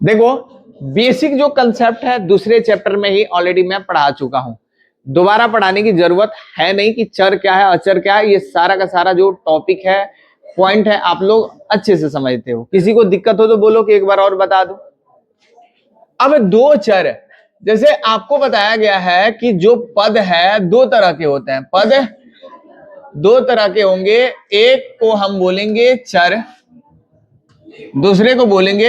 देखो बेसिक जो कंसेप्ट है दूसरे चैप्टर में ही ऑलरेडी मैं पढ़ा चुका हूं, दोबारा पढ़ाने की जरूरत है नहीं कि चर क्या है अचर क्या है। ये सारा का सारा जो टॉपिक है पॉइंट है आप लोग अच्छे से समझते हो। किसी को दिक्कत हो तो बोलो कि एक बार और बता दो। अब दो चर, जैसे आपको बताया गया है कि जो पद है दो तरह के होते हैं, पद दो तरह के होंगे, एक को हम बोलेंगे चर, दूसरे को बोलेंगे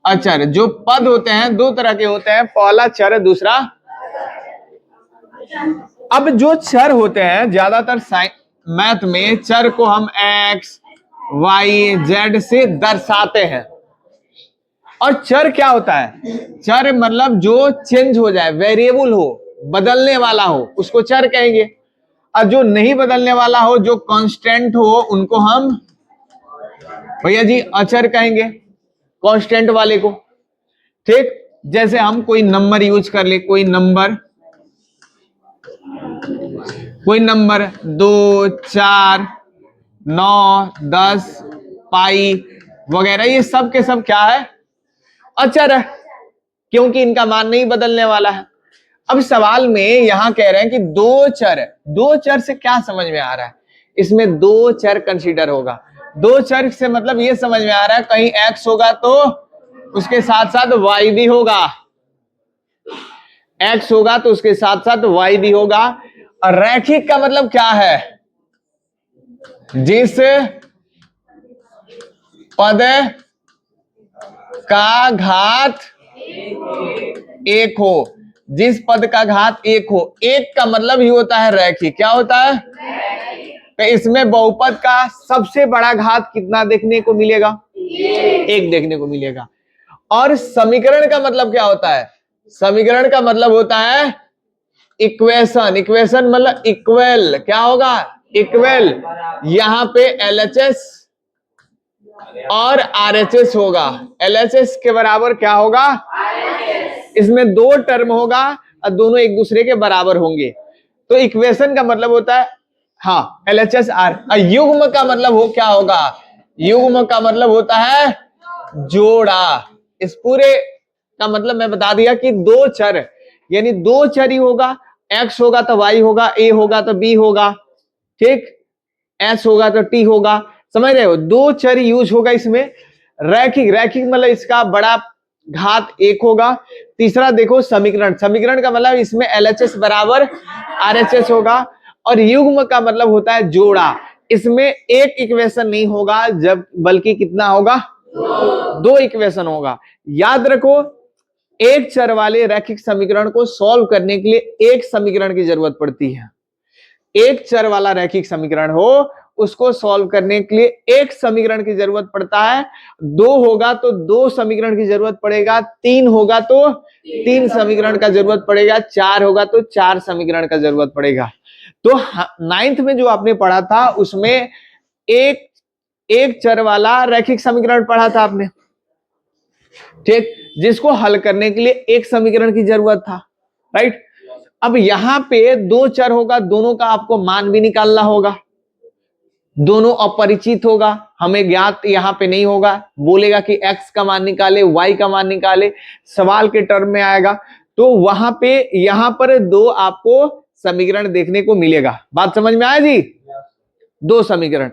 अचर। जो पद होते हैं दो तरह के होते हैं, पहला चर दूसरा। अब जो चर होते हैं ज्यादातर मैथ में चर को हम एक्स वाई जेड से दर्शाते हैं। और चर क्या होता है? चर मतलब जो चेंज हो जाए, वेरिएबल हो, बदलने वाला हो, उसको चर कहेंगे। और जो नहीं बदलने वाला हो, जो कांस्टेंट हो, उनको हम भैया जी अचर कहेंगे, कांस्टेंट वाले को। ठीक, जैसे हम कोई नंबर यूज कर ले, कोई नंबर 2 4 9 10 पाई वगैरह, ये सब के सब क्या है? अचर है, क्योंकि इनका मान नहीं बदलने वाला है। अब सवाल में यहां कह रहे हैं कि दो चर से क्या समझ में आ रहा है? इसमें दो चर कंसीडर होगा। दो चर से मतलब ये समझ में आ रहा है कहीं एक्स होगा तो उसके साथ साथ वाई भी होगा, एक्स होगा तो उसके साथ साथ वाई भी होगा। और रैखिक का मतलब क्या है? जिस पद का घात एक हो, जिस पद का घात एक हो, एक का मतलब ही होता है रैखिक। क्या होता है? तो इसमें बहुपद का सबसे बड़ा घात कितना देखने को मिलेगा? एक देखने को मिलेगा। और समीकरण का मतलब क्या होता है? समीकरण का मतलब होता है इक्वेशन। इक्वेशन मतलब इक्वल। क्या होगा? इक्वल। यहां पे एलएचएस और आरएचएस होगा। एलएचएस के बराबर क्या होगा? इसमें दो टर्म होगा और दोनों एक दूसरे के बराबर होंगे। तो इक्वेशन का मतलब होता है हाँ एलएचएस आर। युग्म का मतलब हो क्या होगा? युग्म का मतलब होता है जोड़ा। इस पूरे का मतलब मैं बता दिया कि दो चर, यानी दो चर ही होगा। एक्स होगा तो वाई होगा, ए होगा तो बी होगा, ठीक, एस होगा तो टी होगा। समझ रहे हो? दो चर यूज होगा इसमें। रैखिक, रैखिक मतलब इसका बड़ा घात एक होगा। तीसरा देखो समीकरण, समीकरण का मतलब इसमें एलएचएस बराबर आरएचएस होगा। और युग्म का मतलब होता है जोड़ा। इसमें एक इक्वेशन नहीं होगा जब, बल्कि कितना होगा? दो इक्वेशन होगा। याद रखो, एक चर वाले रैखिक समीकरण को सॉल्व करने के लिए एक समीकरण की जरूरत पड़ती है। एक चर वाला रैखिक समीकरण हो उसको सॉल्व करने के लिए एक समीकरण की जरूरत पड़ता है। दो होगा तो दो समीकरण की जरूरत पड़ेगा, तीन होगा तो तीन समीकरण का जरूरत पड़ेगा, चार होगा तो चार समीकरण का जरूरत पड़ेगा। तो नाइन्थ में जो आपने पढ़ा था उसमें एक चर वाला रैखिक समीकरण पढ़ा था आपने, ठीक, जिसको हल करने के लिए एक समीकरण की जरूरत था, राइट। अब यहां पे दो चर होगा, दोनों का आपको मान भी निकालना होगा, दोनों अपरिचित होगा, हमें ज्ञात यहां पे नहीं होगा। बोलेगा कि x का मान निकाले, y का मान निकाले, सवाल के टर्म में आएगा। तो वहां पे यहां पर दो आपको समीकरण देखने को मिलेगा। बात समझ में आया जी? दो समीकरण।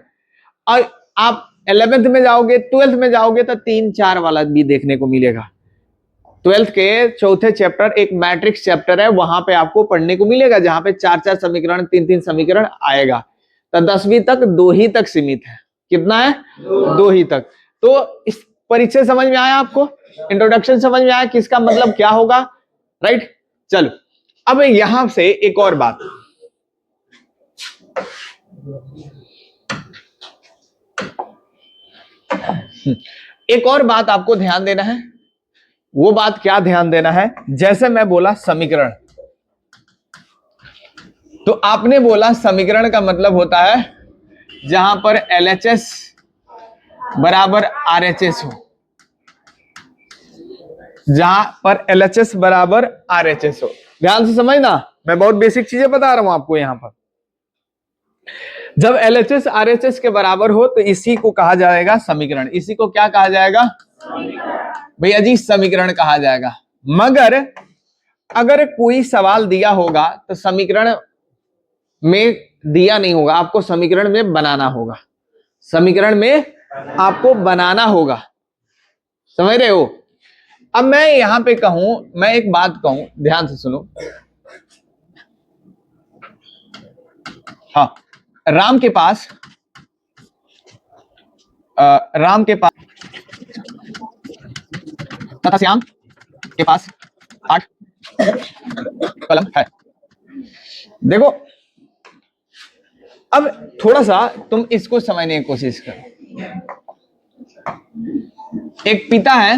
और आप 11th में जाओगे, 12th में जाओगे तो 3 4 वाला भी देखने को मिलेगा। 12th के चौथे चैप्टर एक मैट्रिक्स चैप्टर है, वहां पे आपको पढ़ने को मिलेगा जहां पे 4 4 समीकरण, 3 3 समीकरण आएगा। तो 10वीं तक दो ही तक सीमित है। कितना है? दो ही तक। तो इस परिचय समझ में आया आपको? इंट्रोडक्शन समझ में आया किसका मतलब क्या होगा, राइट। चलो अब यहां से एक और बात, एक और बात आपको ध्यान देना है। वो बात क्या ध्यान देना है? जैसे मैं बोला समीकरण, तो आपने बोला समीकरण का मतलब होता है जहां पर एलएचएस बराबर आरएचएस हो, जहां पर एलएचएस बराबर आरएचएस हो। ध्यान से समझना, मैं बहुत बेसिक चीजें बता रहा हूं आपको। यहां पर जब एलएचएस आरएचएस के बराबर हो तो इसी को कहा जाएगा समीकरण। इसी को क्या कहा जाएगा? भैया जी समीकरण कहा जाएगा। मगर अगर कोई सवाल दिया होगा तो समीकरण में दिया नहीं होगा, आपको समीकरण में बनाना होगा, समीकरण में आपको बनाना होगा, समझ रहे हो। अब मैं यहां पे कहूं, मैं एक बात कहूं, ध्यान से सुनो। हाँ, राम के पास तथा श्याम के पास 8 कलम है। देखो अब थोड़ा सा तुम इसको समझने की कोशिश करो। एक पिता है,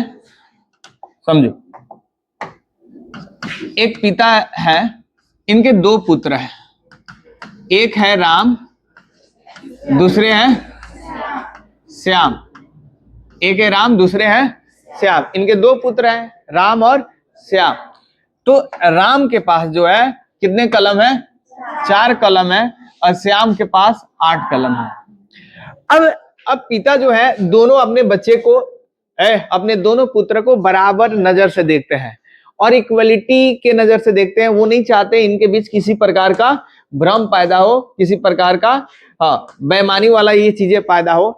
समझो, एक पिता है, इनके 2 पुत्र हैं, एक है राम, दूसरे हैं श्याम। एक है राम, दूसरे हैं श्याम, इनके 2 पुत्र हैं, राम और श्याम। तो राम के पास जो है कितने कलम है? 4 कलम है, और श्याम के पास 8 कलम है। अब पिता जो है दोनों अपने बच्चे को, अपने दोनों पुत्र को बराबर नजर से देखते हैं और इक्वलिटी के नजर से देखते हैं। वो नहीं चाहते इनके बीच किसी प्रकार का भ्रम पैदा हो, किसी प्रकार का बेईमानी वाला ये चीजें पैदा हो।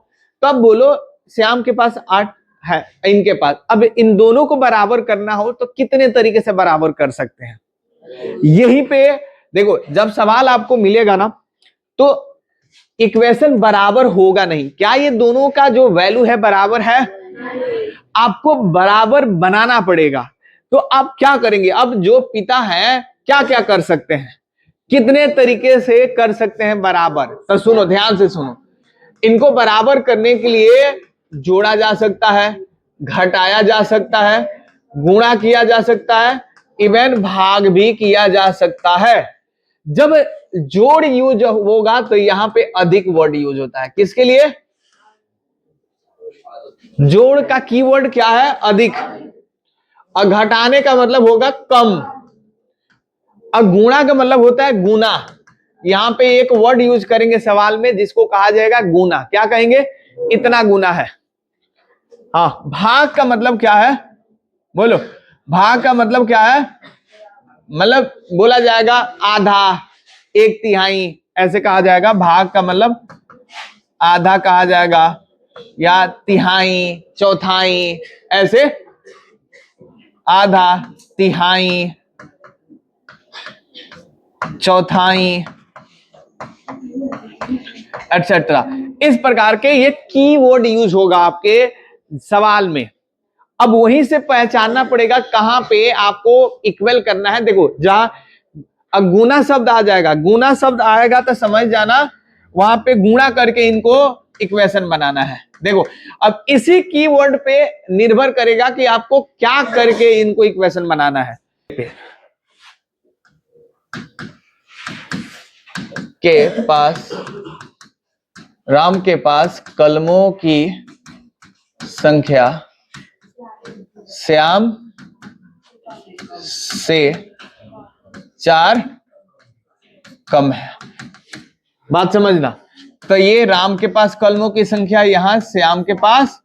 तो अब बोलो श्याम के पास 8 है, इनके पास, अब इन दोनों को बराबर करना हो तो कितने तरीके से बराबर कर सकते हैं? यहीं पे देखो, जब सवाल आपको मिलेगा ना तो इक्वेशन बराबर होगा नहीं। क्या ये दोनों का जो वैल्यू है बराबर है? आपको बराबर बनाना पड़ेगा। तो आप क्या करेंगे? अब जो पिता है क्या क्या कर सकते हैं, कितने तरीके से कर सकते हैं बराबर? तो सुनो, ध्यान से सुनो। इनको बराबर करने के लिए जोड़ा जा सकता है, घटाया जा सकता है, गुणा किया जा सकता है, इवन भाग भी किया जा सकता है। जब जोड़ यूज होगा तो यहां पे अधिक वर्ड यूज होता है। किसके लिए? जोड़ का कीवर्ड क्या है? अधिक। और घटाने का मतलब होगा कम, और गुणा का मतलब होता है गुना। यहां पे एक वर्ड यूज करेंगे सवाल में जिसको कहा जाएगा गुना। क्या कहेंगे? इतना गुना है। हाँ, भाग का मतलब क्या है? बोलो, भाग का मतलब क्या है? मतलब बोला जाएगा आधा, 1/3 ऐसे कहा जाएगा। भाग का मतलब आधा कहा जाएगा, या तिहाई, चौथाई, ऐसे आधा, तिहाई, चौथाई, एटसेट्रा। इस प्रकार के ये कीवर्ड यूज होगा आपके सवाल में। अब वहीं से पहचानना पड़ेगा कहां पे आपको इक्वल करना है। देखो, जहां गुना शब्द आ जाएगा, गुना शब्द आएगा तो समझ जाना वहां पे गुणा करके इनको इक्वेशन बनाना है। देखो, अब इसी कीवर्ड पे निर्भर करेगा कि आपको क्या करके इनको इक्वेशन बनाना है। के पास, राम के पास कलमों की संख्या श्याम से 4 कम है। बात समझना। तो ये राम के पास कलमों की संख्या, यहां श्याम के पास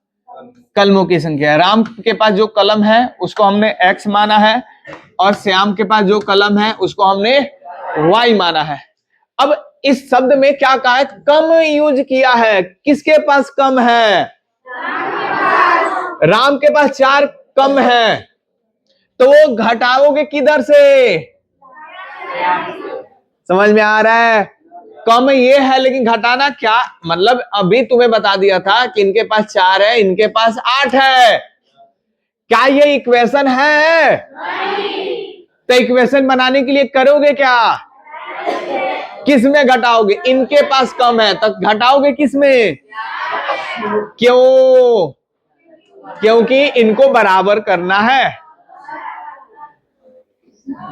कलमों की संख्या है। राम के पास जो कलम है उसको हमने x माना है, और श्याम के पास जो कलम है उसको हमने y माना है। अब इस शब्द में क्या कहा है? कम यूज किया है। किसके पास कम है? राम के पास 4 कम है, तो वो घटाओगे किधर से? समझ में आ रहा है? कम ये है, लेकिन घटाना क्या मतलब? अभी तुम्हें बता दिया था कि इनके पास 4 है, इनके पास 8 है। क्या ये इक्वेशन है? तो इक्वेशन बनाने के लिए करोगे क्या? किस में घटाओगे? इनके पास कम है तो घटाओगे किस में? क्यों? क्योंकि इनको बराबर करना है।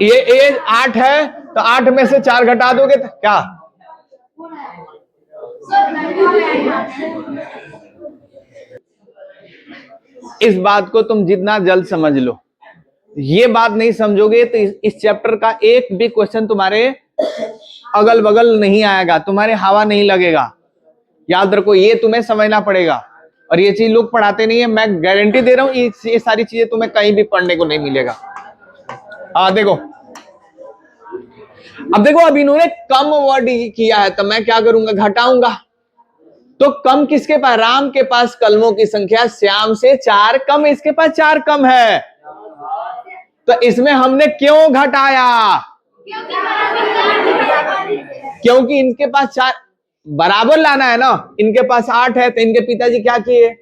ये 8 है तो 8 में से 4 घटा दोगे तो क्या? इस बात को तुम जितना जल्द समझ लो। ये बात नहीं समझोगे तो इस चैप्टर का एक भी क्वेश्चन तुम्हारे अगल बगल नहीं आएगा, तुम्हारे हवा नहीं लगेगा। याद रखो, ये तुम्हें समझना पड़ेगा। और ये चीज लोग पढ़ाते नहीं है। मैं गारंटी दे रहा हूं ये सारी चीजें तुम्हें कहीं भी पढ़ने को नहीं मिलेगा। देखो, अब देखो, अब इन्होंने कम वर्ड किया है तो मैं क्या करूंगा, घटाऊंगा। तो कम किसके पास, राम के पास कलमों की संख्या श्याम से 4 कम, इसके पास 4 कम है। तो इसमें हमने क्यों घटाया, क्योंकि इनके पास 4 बराबर लाना है ना। इनके पास 8 है तो इनके पिताजी क्या किए,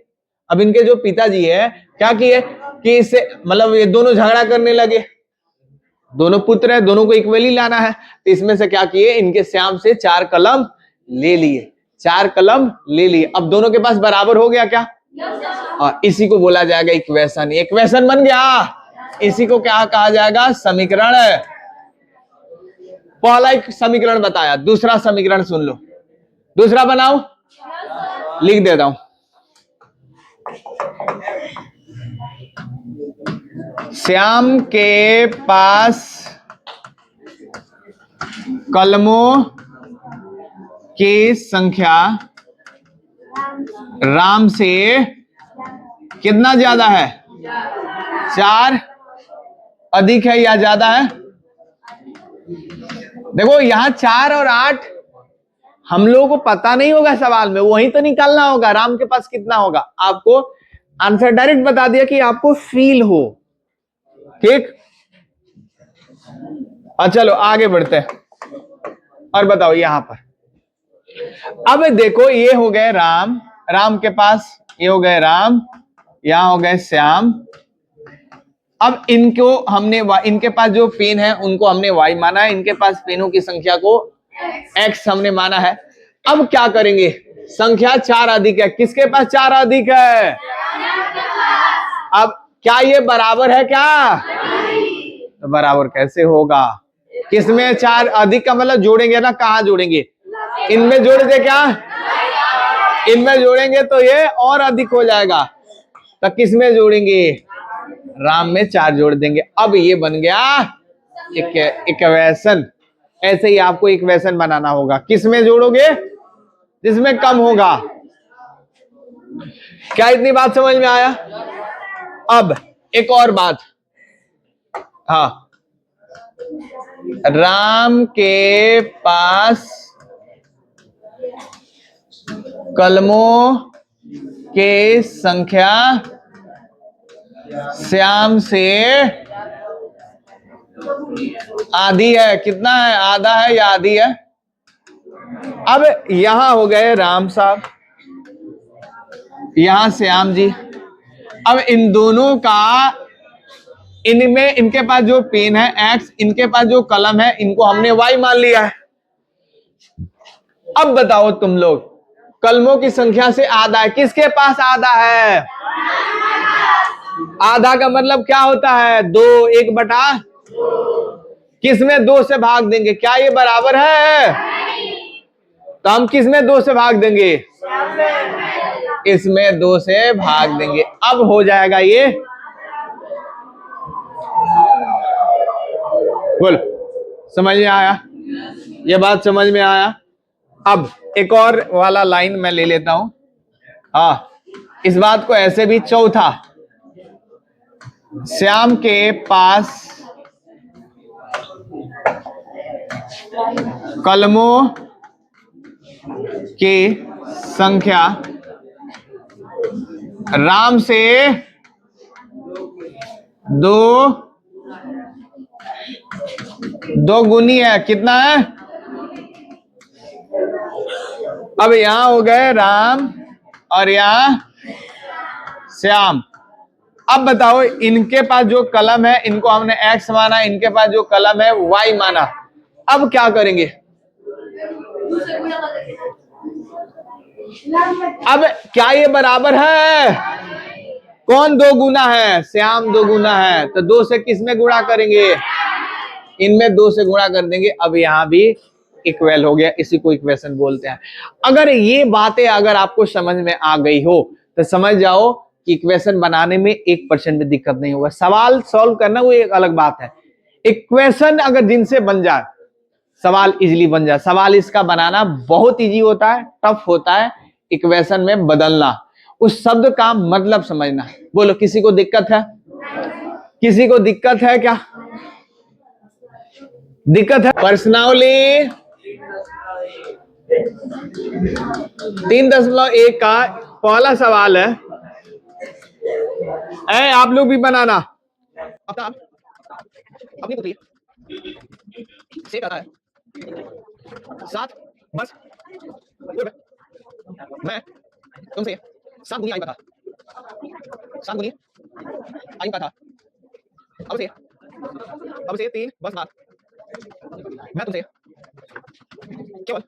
अब इनके जो पिताजी है क्या किए कि इससे मतलब ये दोनों झगड़ा करने लगे, दोनों पुत्र है, दोनों को इक्वली लाना है। तो इसमें से क्या किए, इनके श्याम से 4 कलम ले लिए, 4 कलम ले लिए। अब दोनों के पास बराबर हो गया क्या, और इसी को बोला जाएगा इक्वेशन। इक्वेशन बन गया, इसी को क्या कहा जाएगा, समीकरण। पहला एक समीकरण बताया, दूसरा समीकरण सुन लो। दूसरा बनाओ, लिख देता हूं। श्याम के पास कलमों की संख्या राम से कितना ज्यादा है, 4 अधिक है या ज्यादा है। देखो यहां 4 और 8 हम लोगों को पता नहीं होगा, सवाल में वही तो निकालना होगा राम के पास कितना होगा। आपको आंसर डायरेक्ट बता दिया कि आपको फील हो, ठीक। चलो आगे बढ़ते हैं और बताओ यहां पर। अब देखो ये हो गए राम, राम के पास ये हो गए राम, यहां हो गए श्याम। अब इनको हमने इनके पास जो पेन है उनको हमने y माना है, इनके पास पेनों की संख्या को x हमने माना है। अब क्या करेंगे, संख्या 4 अधिक है, किसके पास 4 अधिक है। अब क्या ये बराबर है क्या, तो बराबर कैसे होगा, किसमें 4 अधिक का मतलब जोड़ेंगे ना, कहां जोड़ेंगे, इनमें जोड़ दे क्या, इनमें जोड़ेंगे तो ये और अधिक हो जाएगा। तो किसमें जोड़ेंगे, राम में 4 जोड़ देंगे। अब ये बन गया इक्वेशन। ऐसे ही आपको इक्वेशन बनाना होगा, किसमें जोड़ोगे, जिसमें कम होगा। क्या इतनी बात समझ में आया। अब एक और बात, हाँ, राम के पास कलमों के संख्या श्याम से आधी है, कितना है, आधा है या आधी है। अब यहां हो गए राम साहब, यहां श्याम जी। अब इन दोनों का, इनमें इनके पास जो पेन है x, इनके पास जो कलम है इनको हमने y मान लिया है। अब बताओ तुम लोग, कलमों की संख्या से आधा है, किसके पास आधा है, आधा का मतलब क्या होता है, 2, 1/, किसमें 2 से भाग देंगे, क्या ये बराबर है, तो हम किसमें 2 से भाग देंगे, इसमें 2 से भाग देंगे। अब हो जाएगा ये, बोल, समझ में आया, ये बात समझ में आया। अब एक और वाला लाइन मैं ले लेता हूं, हाँ, इस बात को ऐसे भी, चौथा, श्याम के पास कलमों की संख्या राम से 2 गुनी है, कितना है। अब यहां हो गए राम और यहां श्याम। अब बताओ, इनके पास जो कलम है इनको हमने x माना, इनके पास जो कलम है y माना। अब क्या करेंगे, अब क्या ये बराबर है, कौन 2 गुना है, श्याम 2 गुना है, तो 2 से किसमें गुणा करेंगे, इनमें 2 से गुणा कर देंगे। अब यहां भी इक्वल हो गया, इसी को इक्वेशन बोलते हैं। अगर ये बातें अगर आपको समझ में आ गई हो तो समझ जाओ कि इक्वेशन बनाने में 1% भी दिक्कत नहीं होगा। सवाल सॉल्व करना वो एक अलग बात है, इक्वेशन अगर जिनसे बन जाए सवाल इजीली बन जाए। सवाल इसका बनाना बहुत इजी होता है, टफ होता है इक्वेशन में बदलना। उस शब्द का मतलब समझना है। बोलो, किसी को दिक्कत है? किसी को दिक्कत है क्या? दिक्कत है? पर्सनली 3.1 का पहला सवाल है, आप लोग भी बनाना। अब अपनी पुत्री से कहता है 7 वर्ष पूर्व मैं तुमसे 7 गुनी आयु का था, 7 गुनी आयु का था। अब से 3 वर्ष बाद मैं तुमसे केवल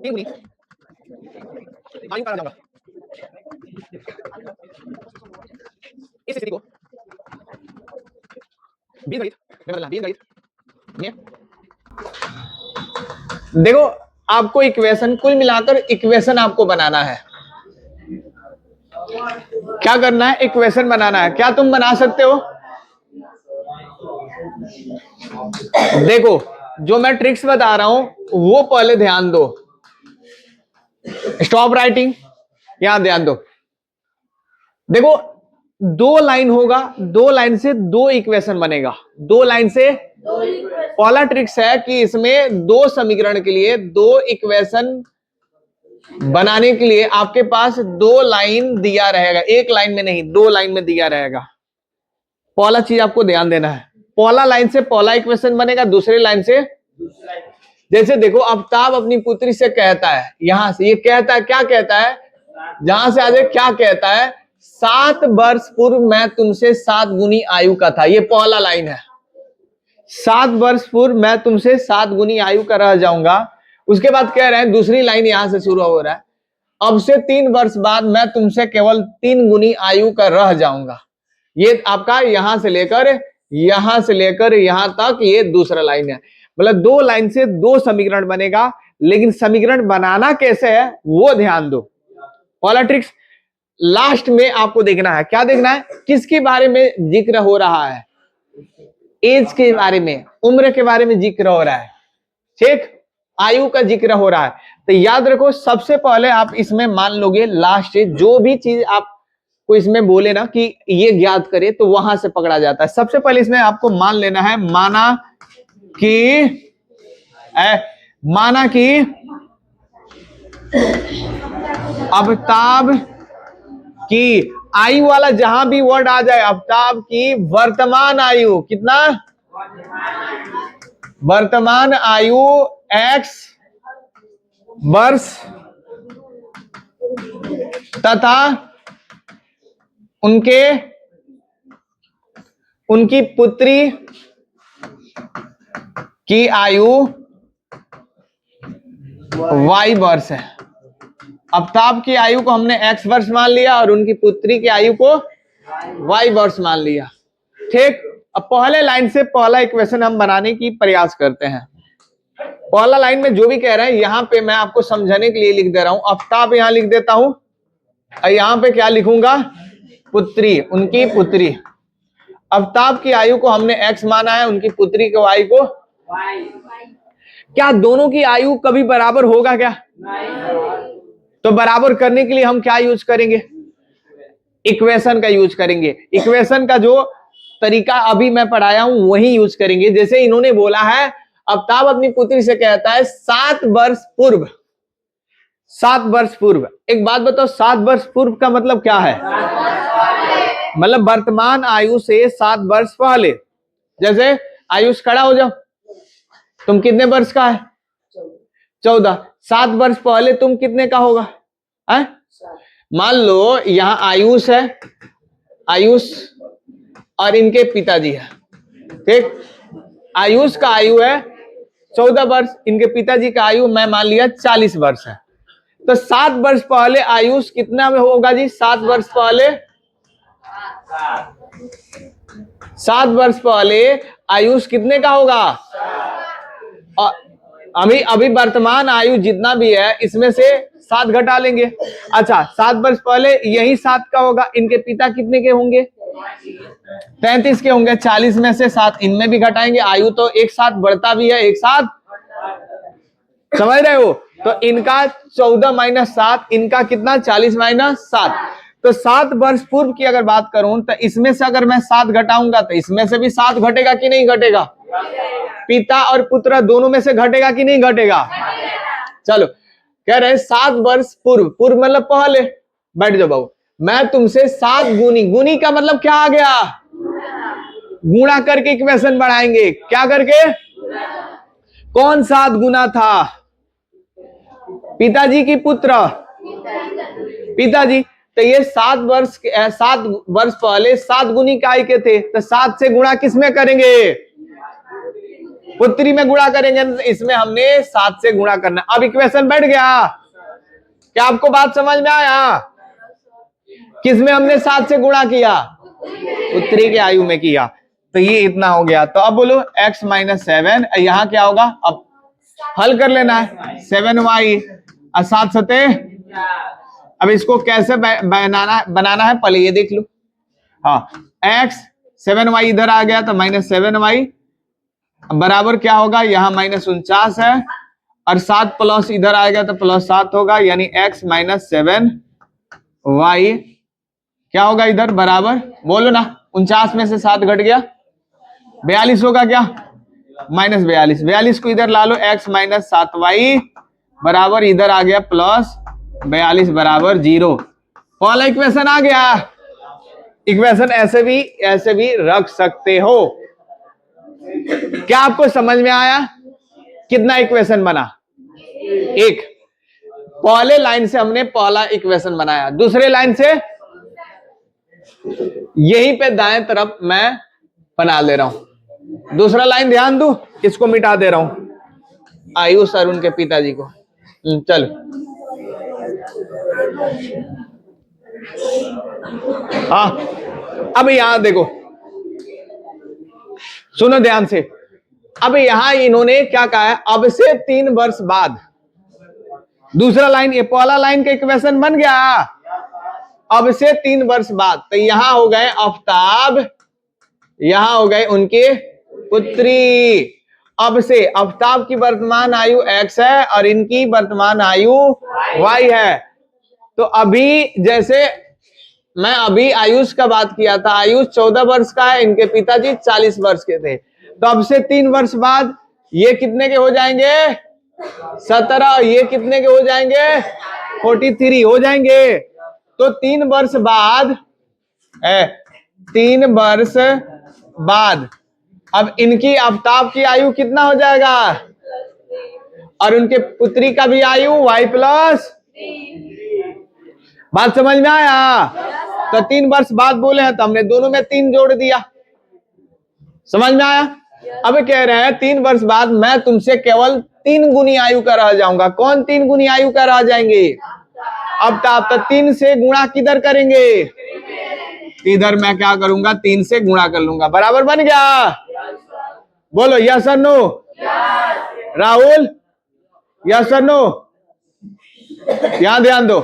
3 गुनी आयु का रह जाऊंगा। इस स्थिति को बीजगणित में बदलना। बीजगणित में देखो, आपको इक्वेशन, कुल मिलाकर इक्वेशन आपको बनाना है। क्या करना है? इक्वेशन बनाना है। क्या तुम बना सकते हो? देखो, जो मैं ट्रिक्स बता रहा हूं वो पहले ध्यान दो। स्टॉप राइटिंग, यहां ध्यान दो। देखो, 2 लाइन होगा, 2 लाइन से 2 इक्वेशन बनेगा। 2 लाइन से पहला ट्रिक्स है कि इसमें 2 समीकरण के लिए 2 इक्वेशन बनाने के लिए आपके पास 2 लाइन दिया रहेगा। 1 लाइन में नहीं, 2 लाइन में दिया रहेगा। पहला चीज आपको ध्यान देना है, पहला लाइन से पहला इक्वेशन बनेगा, दूसरे लाइन से। जैसे देखो, आफ्ताब अपनी पुत्री से कहता है, यहां से ये कहता है, क्या कहता है, जहां से आगे क्या कहता है, 7 वर्ष पूर्व मैं तुमसे 7 गुनी आयु का था। ये पहला लाइन है, 7 वर्ष पूर्व मैं तुमसे 7 गुनी आयु का रह जाऊंगा। उसके बाद कह रहे हैं, दूसरी लाइन यहां से शुरू हो रहा है, अब से 3 वर्ष बाद मैं तुमसे केवल 3 गुनी आयु का रह जाऊंगा। ये आपका यहां से लेकर यहां तक ये दूसरा लाइन है। मतलब 2 लाइन से 2 समीकरण बनेगा, लेकिन समीकरण बनाना कैसे है वो ध्यान दो। पहला ट्रिक्स लास्ट में आपको देखना है। क्या देखना है? किसके बारे में जिक्र हो रहा है? एज के बारे में, उम्र के बारे में जिक्र हो रहा है। ठीक, आयु का जिक्र हो रहा है। तो याद रखो, सबसे पहले आप इसमें मान लोगे लास्ट, जो भी चीज आपको इसमें बोले ना कि ये ज्ञात करे, तो वहां से पकड़ा जाता है। सबसे पहले इसमें आपको मान लेना है, माना कि आफ्ताब की आयु वाला जहां भी वर्ड आ जाए, आफ्ताब की वर्तमान आयु कितना, वर्तमान आयु x वर्ष तथा उनकी पुत्री की आयु y वर्ष है। आफ्ताब की आयु को हमने x वर्ष मान लिया और उनकी पुत्री की आयु को y वर्ष मान लिया। ठीक, अब पहले लाइन से पहला इक्वेशन हम बनाने की प्रयास करते हैं। पहला लाइन में जो भी कह रहे हैं, यहां पे मैं आपको समझाने के लिए लिख दे रहा हूं। आफ्ताब यहां लिख देता हूं, और यहां पे क्या लिखूंगा, पुत्री, उनकी पुत्री। आफ्ताब की आयु को हमने x माना है, उनकी पुत्री को y को y। क्या दोनों की आयु कभी बराबर होगा क्या? तो बराबर करने के लिए हम क्या यूज करेंगे? इक्वेशन का यूज करेंगे। इक्वेशन का जो तरीका अभी मैं पढ़ाया हूं वही यूज करेंगे। जैसे इन्होंने बोला है, आफ्ताब अपनी पुत्री से कहता है 7 वर्ष पूर्व, 7 वर्ष पूर्व। एक बात बताओ, 7 वर्ष पूर्व का मतलब क्या है? मतलब वर्तमान आयु से 7 वर्ष पहले। जैसे आयुष, खड़ा हो जाओ, तुम कितने वर्ष का है? 14। 7 वर्ष पहले तुम कितने का होगा? मान लो यहां आयुष है, आयुष और इनके पिताजी है। ठीक, आयुष का आयु है 14 वर्ष, इनके पिताजी का आयु मैं मान लिया 40 वर्ष है। तो 7 वर्ष पहले आयुष कितना में होगा जी? 7 वर्ष पहले, 7 वर्ष पहले आयुष कितने का होगा? और अभी वर्तमान आयु जितना भी है इसमें से 7 घटा लेंगे। अच्छा, 7 वर्ष पहले यही 7 का होगा। इनके पिता कितने के होंगे? 33 के होंगे। 40 में से 7 इनमें भी घटाएंगे। आयु तो एक साथ बढ़ता भी है, एक साथ, समझ रहे हो? तो इनका 14 माइनस 7, इनका कितना 40 माइनस 7। तो 7 वर्ष पूर्व की अगर बात करूं तो इसमें से अगर मैं 7 घटाऊंगा तो इसमें से भी 7 घटेगा कि नहीं घटेगा? पिता और पुत्र दोनों में से घटेगा कि नहीं घटेगा? चलो कह रहे 7 वर्ष पूर्व, पूर्व मतलब पहले। बैठ जाओ बाबू, मैं तुमसे 7 गुनी, गुनी का मतलब क्या आ गया? गुणा करके इक्वेशन बढ़ाएंगे। क्या करके? कौन 7 गुना था? पिताजी की पुत्र? पिताजी। तो ये 7 वर्ष पहले 7 गुनी काय के थे, तो 7 से गुणा किसमें करेंगे? पुत्री में गुणा करेंगे। इसमें हमने 7 से गुणा करना। अब इक्वेशन बैठ गया। क्या आपको बात समझ में आया? किसमें हमने 7 से गुणा किया? पुत्री के आयु में किया। तो ये इतना हो गया। तो अब बोलो x माइनस 7, यहां क्या होगा? अब हल कर लेना है। 7y और 7 सते। अब इसको कैसे बनाना है पहले ये देख लो। हाँ, x 7y इधर आ गया तो माइनस 7y बराबर क्या होगा? यहाँ -49 है और 7 प्लस इधर आएगा तो +7 होगा, यानी x माइनस 7y क्या होगा इधर? बराबर बोलो ना, 49 में से 7 घट गया 42 होगा क्या? -42। 42 को इधर ला लो, x माइनस 7y बराबर इधर आ गया +42 बराबर 0। पहला इक्वेशन आ गया। इक्वेशन ऐसे भी रख सकते हो। क्या आपको समझ में आया? कितना इक्वेशन बना? एक। पहले लाइन से हमने पहला इक्वेशन बनाया, दूसरे लाइन से यहीं पे दाएं तरफ मैं बना ले रहा हूं। दूसरा लाइन ध्यान दो, इसको मिटा दे रहा हूं। आयुष और उनके पिताजी को। चलो हाँ, अब यहां देखो, सुनो ध्यान से। अब यहां इन्होंने क्या कहा है? अब से 3 वर्ष बाद। दूसरा लाइन, ये पहला लाइन का इक्वेशन बन गया। अब से 3 वर्ष बाद, तो यहां हो गए आफ्ताब, यहां हो गए उनके पुत्री। अब से आफ्ताब की वर्तमान आयु x है और इनकी वर्तमान आयु y है। तो अभी जैसे मैं अभी आयुष का बात किया था, आयुष 14 वर्ष का है, इनके पिताजी 40 वर्ष के थे। तो अब से 3 वर्ष बाद ये कितने के हो जाएंगे? 17। ये कितने के हो जाएंगे? 43 हो जाएंगे। तो 3 वर्ष बाद 3 वर्ष बाद अब इनकी आफ्ताब की आयु कितना हो जाएगा? और उनके पुत्री का भी आयु y+। बात समझ में आया? तो 3 वर्ष बाद बोले हैं तो हमने दोनों में 3 जोड़ दिया। समझ में आया? अब कह रहे हैं 3 वर्ष बाद मैं तुमसे केवल 3 गुनी आयु का रह जाऊंगा। कौन 3 गुनी आयु का रह जाएंगे? अब तो 3 से गुणा किधर करेंगे? इधर मैं क्या करूंगा? 3 से गुणा कर लूंगा। बराबर बन गया? बोलो यस और नो। राहुल यस और नो? यहां ध्यान दो।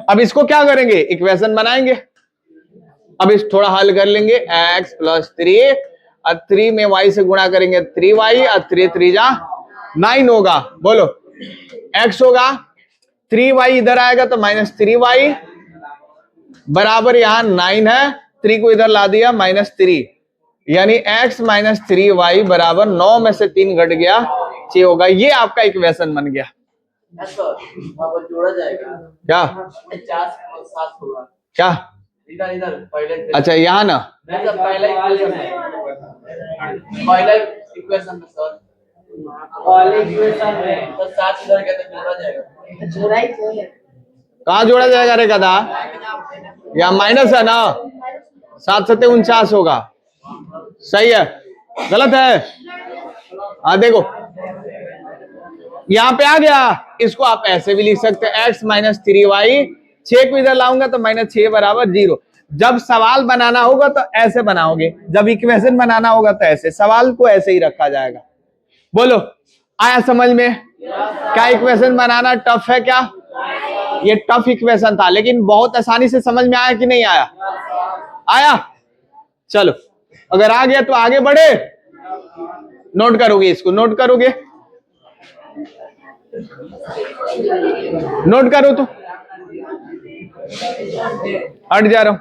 अब इसको क्या करेंगे? इक्वेशन बनाएंगे। अब इस थोड़ा हल कर लेंगे। x + 3 और 3 में y से गुणा करेंगे 3y और 3 3 जा 9 होगा। बोलो x होगा 3y इधर आएगा तो -3y बराबर यहां 9 है, 3 को इधर ला दिया -3, यानी x - 3y बराबर 9 में से 3 घट गया 6 होगा। ये आपका इक्वेशन बन गया। जोड़ा जाएगा क्या? 50 और 7 होगा क्या? इधर पहले। अच्छा यहाँ ना पहला इक्वेशन है सर। तो 7 इधर के तो जोड़ा जाएगा। जोड़ा ही है। कहाँ जोड़ा जाएगा रे गधा? यहाँ माइनस है ना, 7 7 49 होगा। सही है? गलत है? हाँ देखो यहाँ पे आ गया। इसको आप ऐसे भी लिख सकते हैं x - 3y। 6 को इधर लाऊंगा तो -6 बराबर 0। जब सवाल बनाना होगा तो ऐसे बनाओगे, जब इक्वेशन बनाना होगा तो ऐसे। सवाल को ऐसे ही रखा जाएगा। बोलो आया समझ में? क्या इक्वेशन बनाना टफ है क्या? ये टफ इक्वेशन था, लेकिन बहुत आसानी से समझ में आया कि नहीं आया? आया? चलो अगर आ गया तो आगे बढ़े। नोट करोगे, इसको नोट करोगे। नोट करो तो, हट जा रहा हूं।